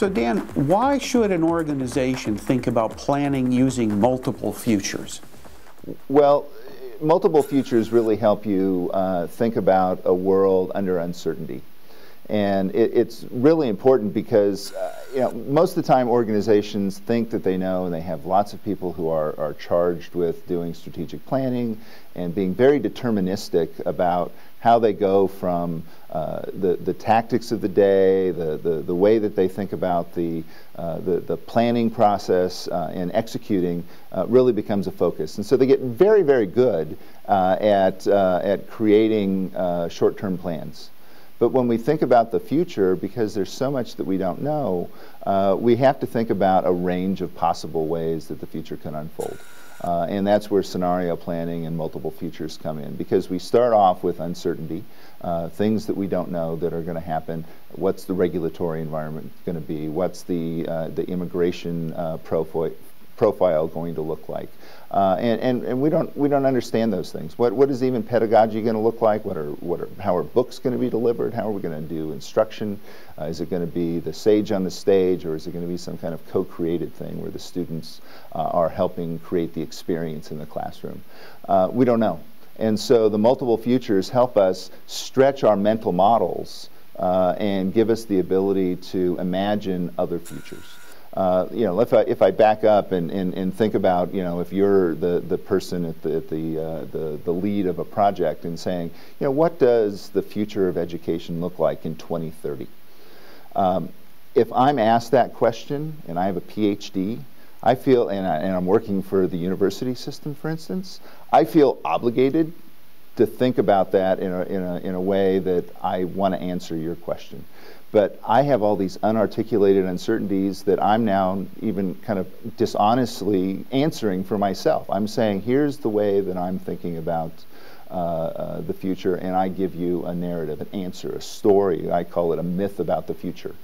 So Dan, why should an organization think about planning using multiple futures? Well, multiple futures really help you think about a world under uncertainty. And it's really important because most of the time organizations think that they know, and they have lots of people who are charged with doing strategic planning and being very deterministic about how they go from the tactics of the day, the way that they think about the planning process and executing really becomes a focus. And so they get very, very good at creating short-term plans. But when we think about the future, because there's so much that we don't know, we have to think about a range of possible ways that the future can unfold. And that's where scenario planning and multiple futures come in, because we start off with uncertainty, things that we don't know that are going to happen. What's the regulatory environment going to be? What's the immigration profile going to look like? And we don't understand those things. What is even pedagogy going to look like? How are books going to be delivered? How are we going to do instruction? Is it going to be the sage on the stage, or is it going to be some kind of co-created thing where the students are helping create the experience in the classroom? We don't know. And so the multiple futures help us stretch our mental models and give us the ability to imagine other futures. If I back up and think about, if you're the person at the lead of a project and saying, what does the future of education look like in 2030? If I'm asked that question and I have a PhD, I feel, and I'm working for the university system, for instance, I feel obligated to think about that in a way that I want to answer your question. But I have all these unarticulated uncertainties that I'm now even kind of dishonestly answering for myself. I'm saying, here's the way that I'm thinking about the future, and I give you a narrative, an answer, a story. I call it a myth about the future,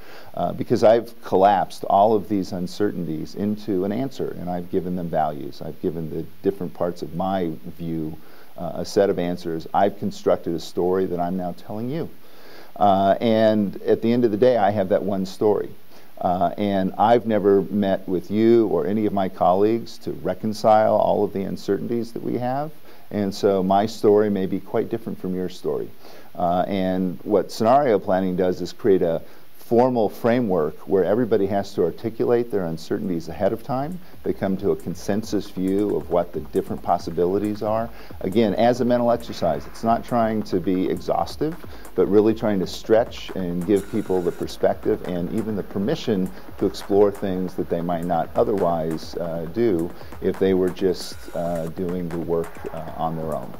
because I've collapsed all of these uncertainties into an answer, and I've given them values. I've given the different parts of my view a set of answers. I've constructed a story that I'm now telling you. And at the end of the day, I have that one story. And I've never met with you or any of my colleagues to reconcile all of the uncertainties that we have. And so my story may be quite different from your story. And what scenario planning does is create a formal framework where everybody has to articulate their uncertainties ahead of time. They come to a consensus view of what the different possibilities are. Again, as a mental exercise, it's not trying to be exhaustive, but really trying to stretch and give people the perspective and even the permission to explore things that they might not otherwise do if they were just doing the work on their own.